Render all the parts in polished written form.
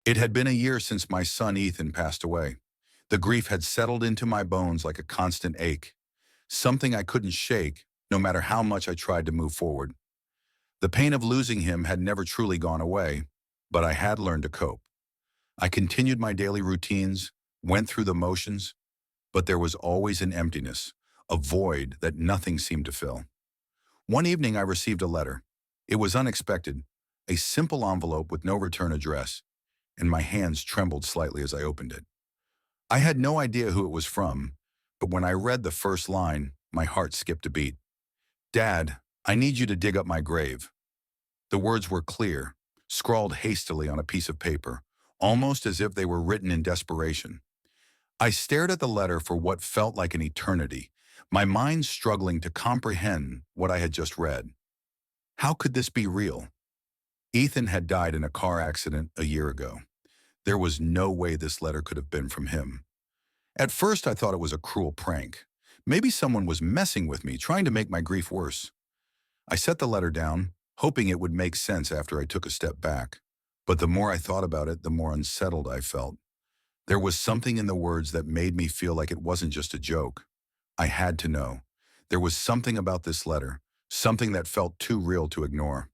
It had been a year since my son Ethan passed away. The grief had settled into my bones like a constant ache, something I couldn't shake no matter how much I tried to move forward. The pain of losing him had never truly gone away, but I had learned to cope. I continued my daily routines, went through the motions, but there was always an emptiness, a void that nothing seemed to fill. One evening I received a letter. It was unexpected, a simple envelope with no return address, and my hands trembled slightly as I opened it. I had no idea who it was from, but when I read the first line, my heart skipped a beat. "Dad, I need you to dig up my grave." The words were clear, scrawled hastily on a piece of paper, almost as if they were written in desperation. I stared at the letter for what felt like an eternity, my mind struggling to comprehend what I had just read. How could this be real? Ethan had died in a car accident a year ago. There was no way this letter could have been from him. At first, I thought it was a cruel prank. Maybe someone was messing with me, trying to make my grief worse. I set the letter down, hoping it would make sense after I took a step back. But the more I thought about it, the more unsettled I felt. There was something in the words that made me feel like it wasn't just a joke. I had to know. There was something about this letter, something that felt too real to ignore.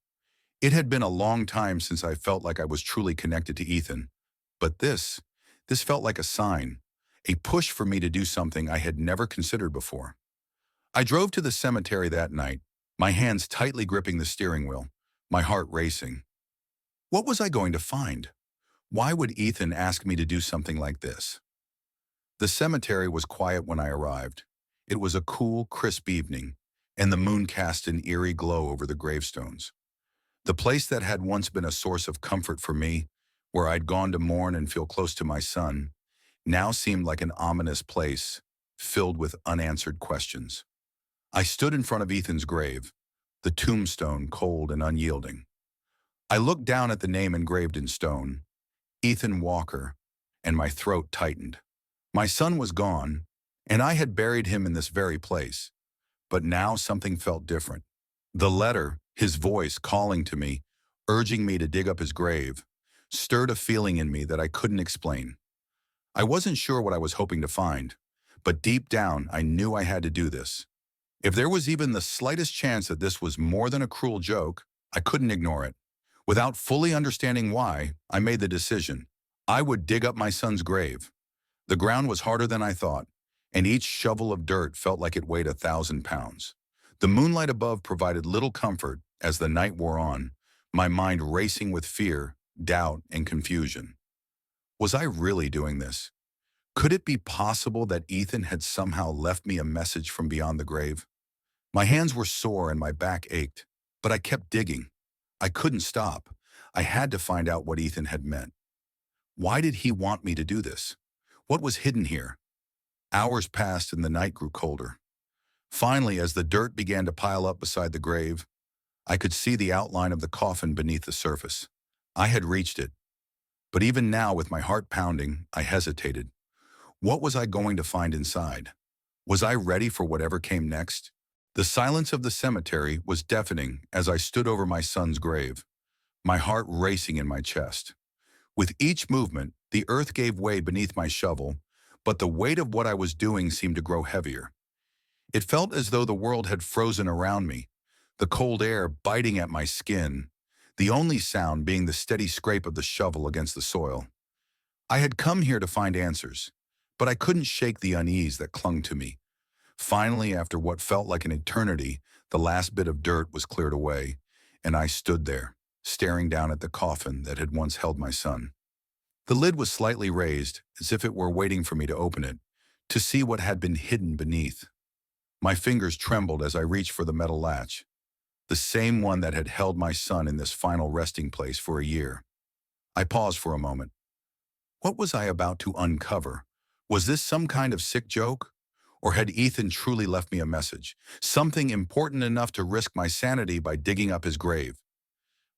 It had been a long time since I felt like I was truly connected to Ethan. But this felt like a sign, a push for me to do something I had never considered before. I drove to the cemetery that night, my hands tightly gripping the steering wheel, my heart racing. What was I going to find? Why would Ethan ask me to do something like this? The cemetery was quiet when I arrived. It was a cool, crisp evening, and the moon cast an eerie glow over the gravestones. The place that had once been a source of comfort for me, where I'd gone to mourn and feel close to my son, now seemed like an ominous place filled with unanswered questions. I stood in front of Ethan's grave, the tombstone cold and unyielding. I looked down at the name engraved in stone, Ethan Walker, and my throat tightened. My son was gone, and I had buried him in this very place, but now something felt different. The letter, his voice calling to me, urging me to dig up his grave, stirred a feeling in me that I couldn't explain. I wasn't sure what I was hoping to find, but deep down I knew I had to do this. If there was even the slightest chance that this was more than a cruel joke, I couldn't ignore it. Without fully understanding why, I made the decision. I would dig up my son's grave. The ground was harder than I thought, and each shovel of dirt felt like it weighed 1,000 pounds. The moonlight above provided little comfort as the night wore on, my mind racing with fear, doubt, and confusion. Was I really doing this? Could it be possible that Ethan had somehow left me a message from beyond the grave? My hands were sore and my back ached, but I kept digging. I couldn't stop. I had to find out what Ethan had meant. Why did he want me to do this? What was hidden here? Hours passed and the night grew colder. Finally, as the dirt began to pile up beside the grave, I could see the outline of the coffin beneath the surface. I had reached it. But even now, with my heart pounding, I hesitated. What was I going to find inside? Was I ready for whatever came next? The silence of the cemetery was deafening as I stood over my son's grave, my heart racing in my chest. With each movement, the earth gave way beneath my shovel, but the weight of what I was doing seemed to grow heavier. It felt as though the world had frozen around me, the cold air biting at my skin, the only sound being the steady scrape of the shovel against the soil. I had come here to find answers, but I couldn't shake the unease that clung to me. Finally, after what felt like an eternity, the last bit of dirt was cleared away, and I stood there, staring down at the coffin that had once held my son. The lid was slightly raised, as if it were waiting for me to open it, to see what had been hidden beneath. My fingers trembled as I reached for the metal latch, the same one that had held my son in this final resting place for a year. I paused for a moment. What was I about to uncover? Was this some kind of sick joke? Or had Ethan truly left me a message, something important enough to risk my sanity by digging up his grave?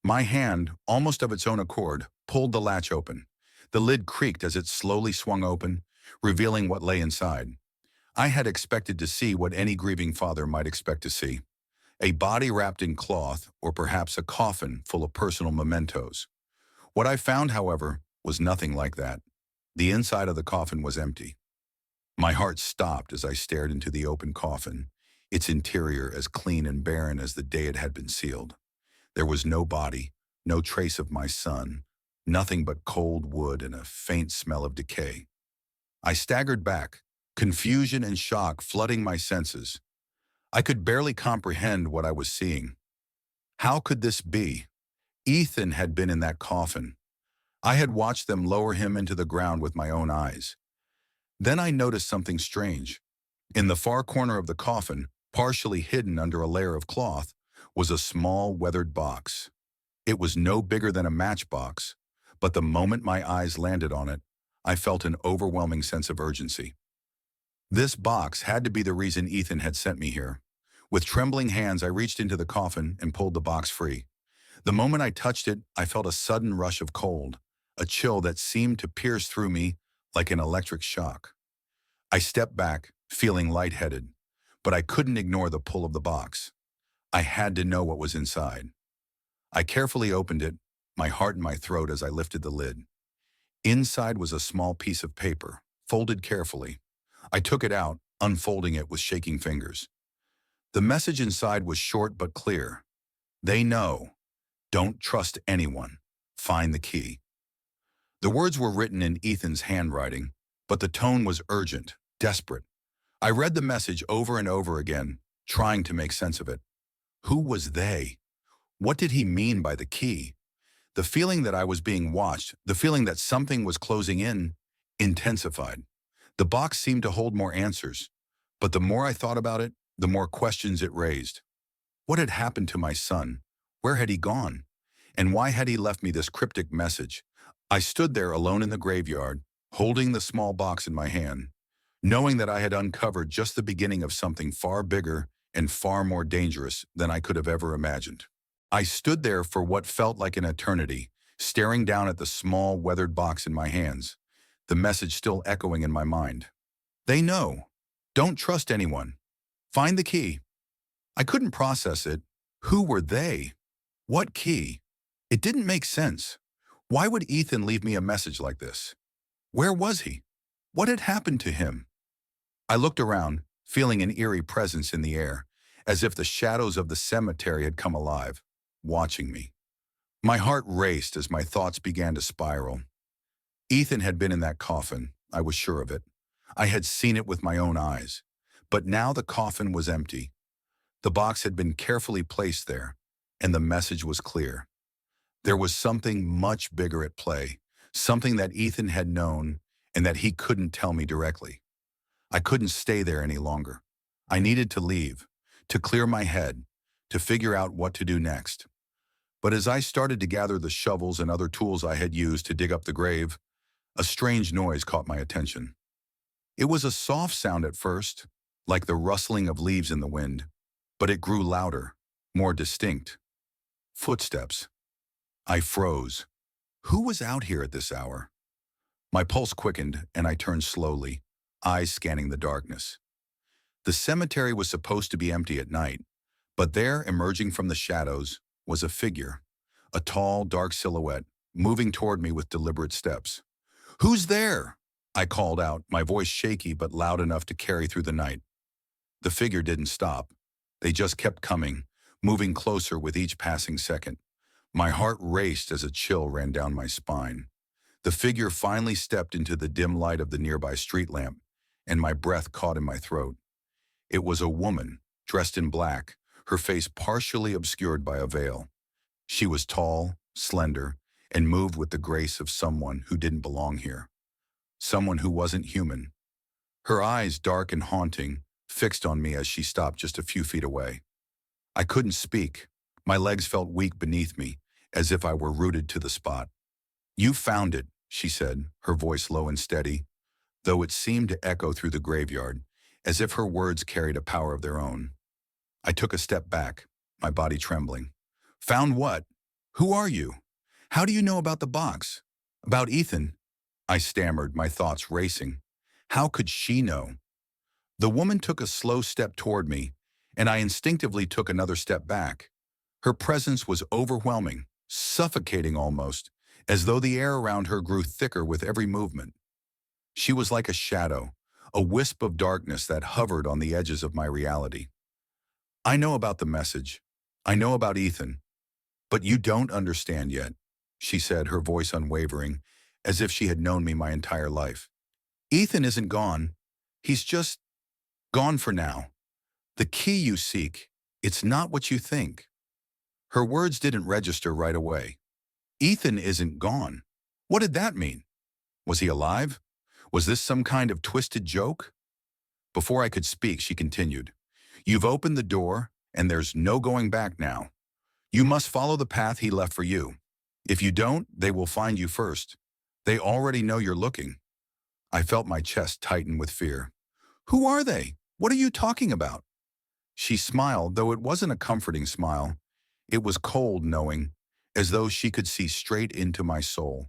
My hand, almost of its own accord, pulled the latch open. The lid creaked as it slowly swung open, revealing what lay inside. I had expected to see what any grieving father might expect to see. A body wrapped in cloth, or perhaps a coffin full of personal mementos. What I found, however, was nothing like that. The inside of the coffin was empty. My heart stopped as I stared into the open coffin, its interior as clean and barren as the day it had been sealed. There was no body, no trace of my son, nothing but cold wood and a faint smell of decay. I staggered back, confusion and shock flooding my senses. I could barely comprehend what I was seeing. How could this be? Ethan had been in that coffin. I had watched them lower him into the ground with my own eyes. Then I noticed something strange. In the far corner of the coffin, partially hidden under a layer of cloth, was a small, weathered box. It was no bigger than a matchbox, but the moment my eyes landed on it, I felt an overwhelming sense of urgency. This box had to be the reason Ethan had sent me here. With trembling hands, I reached into the coffin and pulled the box free. The moment I touched it, I felt a sudden rush of cold, a chill that seemed to pierce through me like an electric shock. I stepped back, feeling lightheaded, but I couldn't ignore the pull of the box. I had to know what was inside. I carefully opened it, my heart in my throat as I lifted the lid. Inside was a small piece of paper, folded carefully. I took it out, unfolding it with shaking fingers. The message inside was short but clear. They know. Don't trust anyone. Find the key. The words were written in Ethan's handwriting, but the tone was urgent, desperate. I read the message over and over again, trying to make sense of it. Who was they? What did he mean by the key? The feeling that I was being watched, the feeling that something was closing in, intensified. The box seemed to hold more answers, but the more I thought about it, the more questions it raised. What had happened to my son? Where had he gone? And why had he left me this cryptic message? I stood there alone in the graveyard, holding the small box in my hand, knowing that I had uncovered just the beginning of something far bigger and far more dangerous than I could have ever imagined. I stood there for what felt like an eternity, staring down at the small, weathered box in my hands, the message still echoing in my mind. They know. Don't trust anyone. Find the key. I couldn't process it. Who were they? What key? It didn't make sense. Why would Ethan leave me a message like this? Where was he? What had happened to him? I looked around, feeling an eerie presence in the air, as if the shadows of the cemetery had come alive, watching me. My heart raced as my thoughts began to spiral. Ethan had been in that coffin, I was sure of it. I had seen it with my own eyes. But now the coffin was empty. The box had been carefully placed there, and the message was clear. There was something much bigger at play, something that Ethan had known and that he couldn't tell me directly. I couldn't stay there any longer. I needed to leave, to clear my head, to figure out what to do next. But as I started to gather the shovels and other tools I had used to dig up the grave, a strange noise caught my attention. It was a soft sound at first, like the rustling of leaves in the wind, but it grew louder, more distinct. Footsteps. I froze. Who was out here at this hour? My pulse quickened, and I turned slowly, eyes scanning the darkness. The cemetery was supposed to be empty at night, but there, emerging from the shadows, was a figure, a tall, dark silhouette, moving toward me with deliberate steps. "Who's there?" I called out, my voice shaky but loud enough to carry through the night. The figure didn't stop. They just kept coming, moving closer with each passing second. My heart raced as a chill ran down my spine. The figure finally stepped into the dim light of the nearby street lamp, and my breath caught in my throat. It was a woman, dressed in black, her face partially obscured by a veil. She was tall, slender, and moved with the grace of someone who didn't belong here. Someone who wasn't human. Her eyes, dark and haunting, fixed on me as she stopped just a few feet away. I couldn't speak. My legs felt weak beneath me, as if I were rooted to the spot. "You found it," she said, her voice low and steady, though it seemed to echo through the graveyard, as if her words carried a power of their own. I took a step back, my body trembling. "Found what? Who are you? How do you know about the box? About Ethan?" I stammered, my thoughts racing. How could she know? The woman took a slow step toward me, and I instinctively took another step back. Her presence was overwhelming, suffocating almost, as though the air around her grew thicker with every movement. She was like a shadow, a wisp of darkness that hovered on the edges of my reality. I know about the message. I know about Ethan. But you don't understand yet, she said, her voice unwavering, as if she had known me my entire life. Ethan isn't gone. He's just gone for now. The key you seek, it's not what you think. Her words didn't register right away. Ethan isn't gone. What did that mean? Was he alive? Was this some kind of twisted joke? Before I could speak, she continued. You've opened the door, and there's no going back now. You must follow the path he left for you. If you don't, they will find you first. They already know you're looking. I felt my chest tighten with fear. Who are they? What are you talking about? She smiled, though it wasn't a comforting smile. It was cold knowing, as though she could see straight into my soul.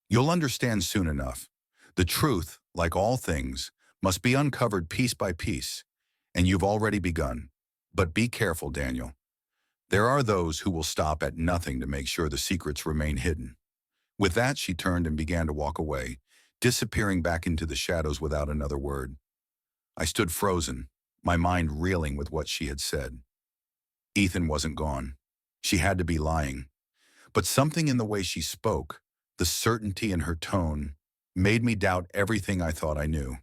You'll understand soon enough. The truth, like all things, must be uncovered piece by piece, and you've already begun. But be careful, Daniel. There are those who will stop at nothing to make sure the secrets remain hidden. With that, she turned and began to walk away, disappearing back into the shadows without another word. I stood frozen, my mind reeling with what she had said. Ethan wasn't gone. She had to be lying. But something in the way she spoke, the certainty in her tone, made me doubt everything I thought I knew.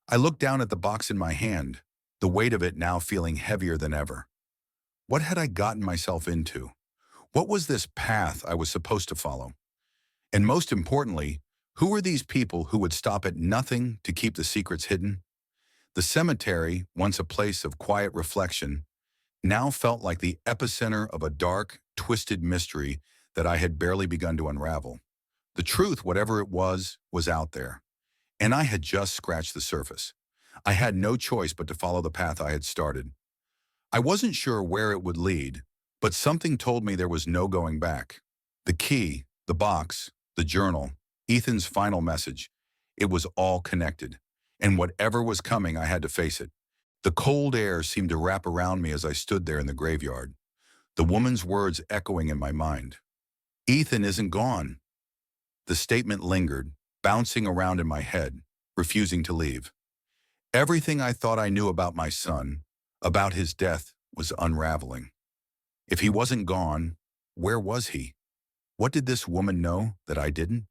I looked down at the box in my hand, the weight of it now feeling heavier than ever. What had I gotten myself into? What was this path I was supposed to follow? And most importantly, who were these people who would stop at nothing to keep the secrets hidden? The cemetery, once a place of quiet reflection, now felt like the epicenter of a dark, twisted mystery that I had barely begun to unravel. The truth, whatever it was out there. And I had just scratched the surface. I had no choice but to follow the path I had started. I wasn't sure where it would lead, but something told me there was no going back. The key, the box, the journal, Ethan's final message, it was all connected. And whatever was coming, I had to face it. The cold air seemed to wrap around me as I stood there in the graveyard, the woman's words echoing in my mind. Ethan isn't gone. The statement lingered, bouncing around in my head, refusing to leave. Everything I thought I knew about my son, about his death, was unraveling. If he wasn't gone, where was he? What did this woman know that I didn't?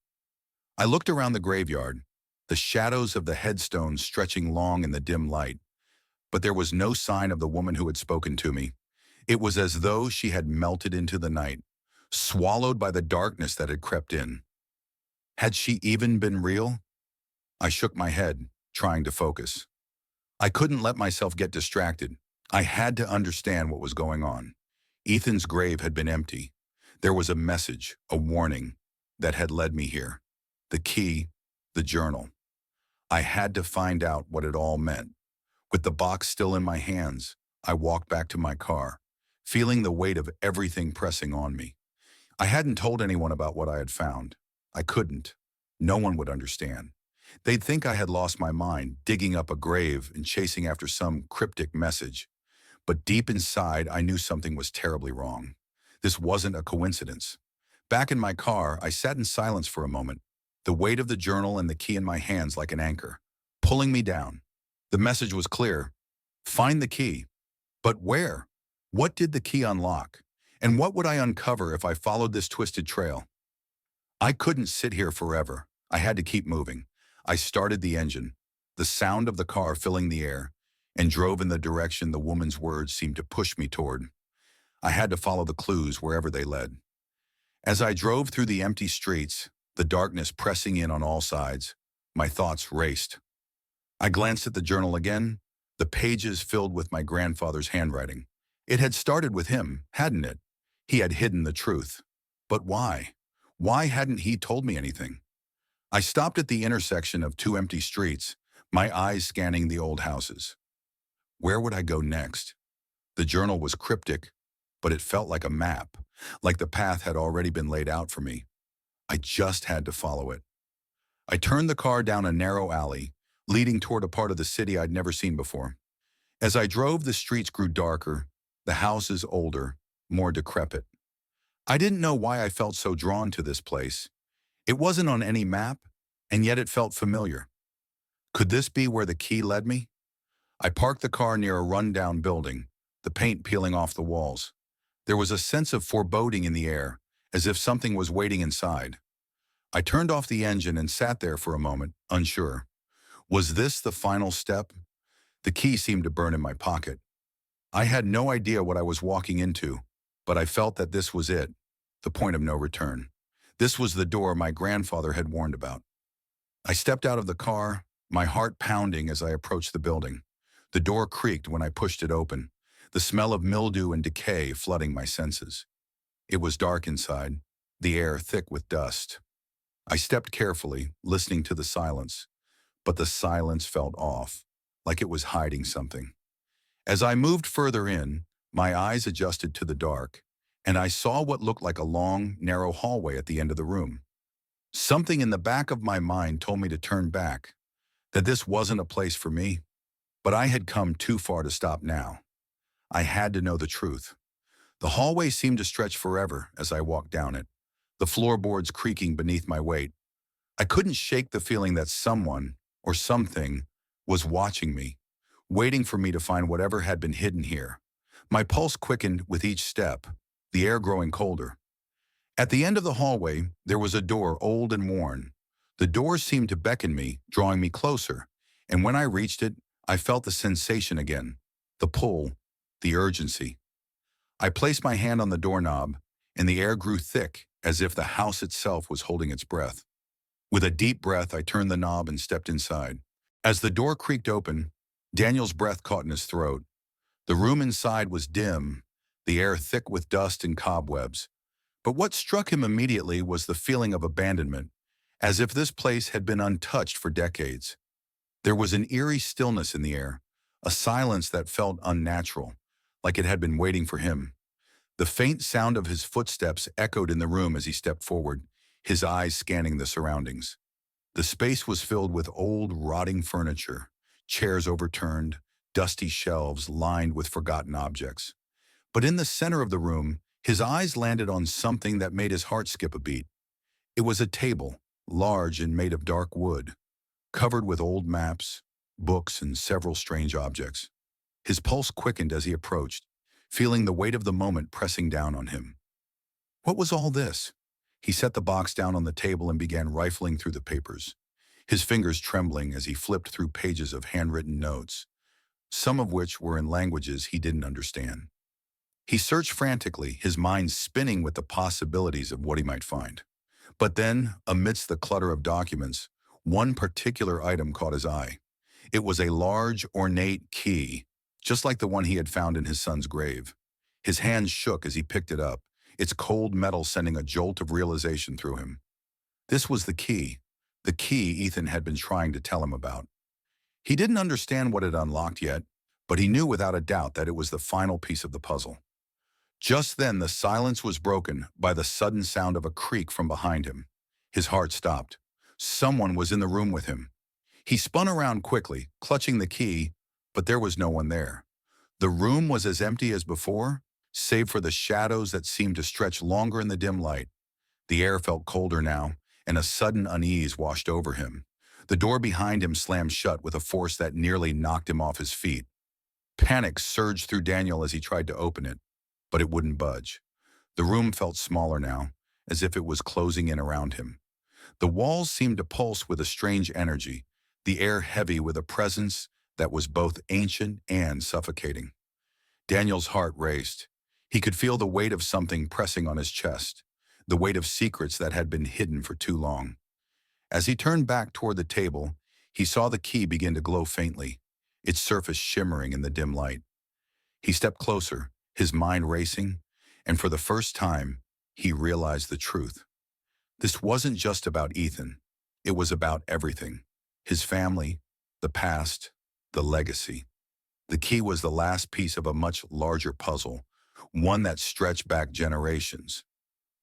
I looked around the graveyard, the shadows of the headstones stretching long in the dim light, but there was no sign of the woman who had spoken to me. It was as though she had melted into the night, swallowed by the darkness that had crept in. Had she even been real? I shook my head, trying to focus. I couldn't let myself get distracted. I had to understand what was going on. Ethan's grave had been empty. There was a message, a warning, that had led me here. The key, the journal. I had to find out what it all meant. With the box still in my hands, I walked back to my car, feeling the weight of everything pressing on me. I hadn't told anyone about what I had found. I couldn't. No one would understand. They'd think I had lost my mind, digging up a grave and chasing after some cryptic message. But deep inside, I knew something was terribly wrong. This wasn't a coincidence. Back in my car, I sat in silence for a moment, the weight of the journal and the key in my hands like an anchor, pulling me down. The message was clear. Find the key. But where? What did the key unlock? And what would I uncover if I followed this twisted trail? I couldn't sit here forever. I had to keep moving. I started the engine, the sound of the car filling the air, and drove in the direction the woman's words seemed to push me toward. I had to follow the clues wherever they led. As I drove through the empty streets, the darkness pressing in on all sides, my thoughts raced. I glanced at the journal again, the pages filled with my grandfather's handwriting. It had started with him, hadn't it? He had hidden the truth. But why? Why hadn't he told me anything? I stopped at the intersection of two empty streets, my eyes scanning the old houses. Where would I go next? The journal was cryptic, but it felt like a map, like the path had already been laid out for me. I just had to follow it. I turned the car down a narrow alley, leading toward a part of the city I'd never seen before. As I drove, the streets grew darker, the houses older, more decrepit. I didn't know why I felt so drawn to this place. It wasn't on any map, and yet it felt familiar. Could this be where the key led me? I parked the car near a rundown building, the paint peeling off the walls. There was a sense of foreboding in the air, as if something was waiting inside. I turned off the engine and sat there for a moment, unsure. Was this the final step? The key seemed to burn in my pocket. I had no idea what I was walking into, but I felt that this was it, the point of no return. This was the door my grandfather had warned about. I stepped out of the car, my heart pounding as I approached the building. The door creaked when I pushed it open, the smell of mildew and decay flooding my senses. It was dark inside, the air thick with dust. I stepped carefully, listening to the silence, but the silence felt off, like it was hiding something. As I moved further in, my eyes adjusted to the dark, and I saw what looked like a long, narrow hallway at the end of the room. Something in the back of my mind told me to turn back, that this wasn't a place for me, but I had come too far to stop now. I had to know the truth. The hallway seemed to stretch forever as I walked down it, the floorboards creaking beneath my weight. I couldn't shake the feeling that someone, or something, was watching me, waiting for me to find whatever had been hidden here. My pulse quickened with each step, the air growing colder. At the end of the hallway, there was a door old and worn. The door seemed to beckon me, drawing me closer, and when I reached it, I felt the sensation again, the pull, the urgency. I placed my hand on the doorknob, and the air grew thick, as if the house itself was holding its breath. With a deep breath, I turned the knob and stepped inside. As the door creaked open, Daniel's breath caught in his throat. The room inside was dim, the air thick with dust and cobwebs. But what struck him immediately was the feeling of abandonment, as if this place had been untouched for decades. There was an eerie stillness in the air, a silence that felt unnatural, like it had been waiting for him. The faint sound of his footsteps echoed in the room as he stepped forward, his eyes scanning the surroundings. The space was filled with old, rotting furniture, chairs overturned, dusty shelves lined with forgotten objects. But in the center of the room, his eyes landed on something that made his heart skip a beat. It was a table, large and made of dark wood, covered with old maps, books, and several strange objects. His pulse quickened as he approached, feeling the weight of the moment pressing down on him. What was all this? He set the box down on the table and began rifling through the papers, his fingers trembling as he flipped through pages of handwritten notes, some of which were in languages he didn't understand. He searched frantically, his mind spinning with the possibilities of what he might find. But then, amidst the clutter of documents, one particular item caught his eye. It was a large, ornate key, just like the one he had found in his son's grave. His hands shook as he picked it up, its cold metal sending a jolt of realization through him. This was the key Ethan had been trying to tell him about. He didn't understand what it unlocked yet, but he knew without a doubt that it was the final piece of the puzzle. Just then, the silence was broken by the sudden sound of a creak from behind him. His heart stopped. Someone was in the room with him. He spun around quickly, clutching the key, but there was no one there. The room was as empty as before, save for the shadows that seemed to stretch longer in the dim light. The air felt colder now, and a sudden unease washed over him. The door behind him slammed shut with a force that nearly knocked him off his feet. Panic surged through Daniel as he tried to open it, but it wouldn't budge. The room felt smaller now, as if it was closing in around him. The walls seemed to pulse with a strange energy, the air heavy with a presence that was both ancient and suffocating. Daniel's heart raced. He could feel the weight of something pressing on his chest, the weight of secrets that had been hidden for too long. As he turned back toward the table, he saw the key begin to glow faintly, its surface shimmering in the dim light. He stepped closer, his mind racing, and for the first time, he realized the truth. This wasn't just about Ethan. It was about everything. His family, the past, the legacy. The key was the last piece of a much larger puzzle, one that stretched back generations.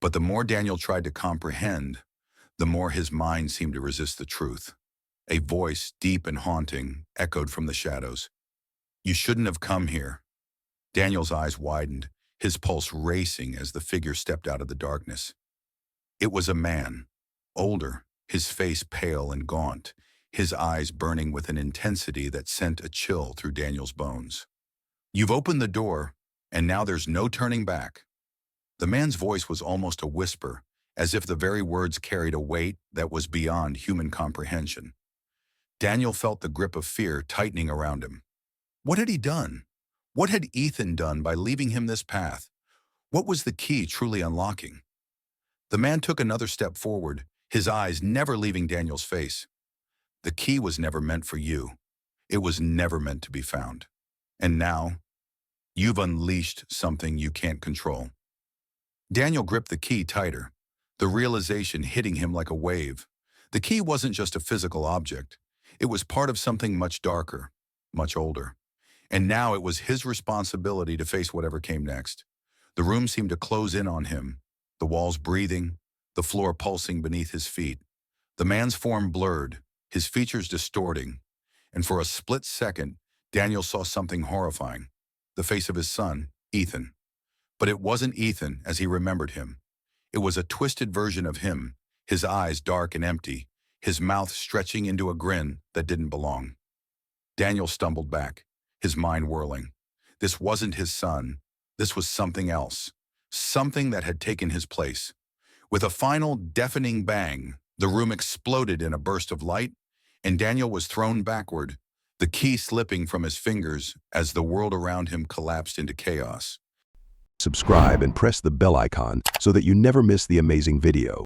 But the more Daniel tried to comprehend, the more his mind seemed to resist the truth. A voice, deep and haunting, echoed from the shadows. "You shouldn't have come here." Daniel's eyes widened, his pulse racing as the figure stepped out of the darkness. It was a man, older, his face pale and gaunt, his eyes burning with an intensity that sent a chill through Daniel's bones. "You've opened the door, and now there's no turning back." The man's voice was almost a whisper, as if the very words carried a weight that was beyond human comprehension. Daniel felt the grip of fear tightening around him. What had he done? What had Ethan done by leaving him this path? What was the key truly unlocking? The man took another step forward, his eyes never leaving Daniel's face. The key was never meant for you. It was never meant to be found. And now, you've unleashed something you can't control. Daniel gripped the key tighter, the realization hitting him like a wave. The key wasn't just a physical object. It was part of something much darker, much older. And now it was his responsibility to face whatever came next. The room seemed to close in on him, the walls breathing, the floor pulsing beneath his feet. The man's form blurred, his features distorting, and for a split second, Daniel saw something horrifying, the face of his son, Ethan. But it wasn't Ethan as he remembered him. It was a twisted version of him, his eyes dark and empty, his mouth stretching into a grin that didn't belong. Daniel stumbled back, his mind whirling. This wasn't his son. This was something else, something that had taken his place. With a final deafening bang, the room exploded in a burst of light, and Daniel was thrown backward, the key slipping from his fingers as the world around him collapsed into chaos. Subscribe and press the bell icon so that you never miss the amazing video.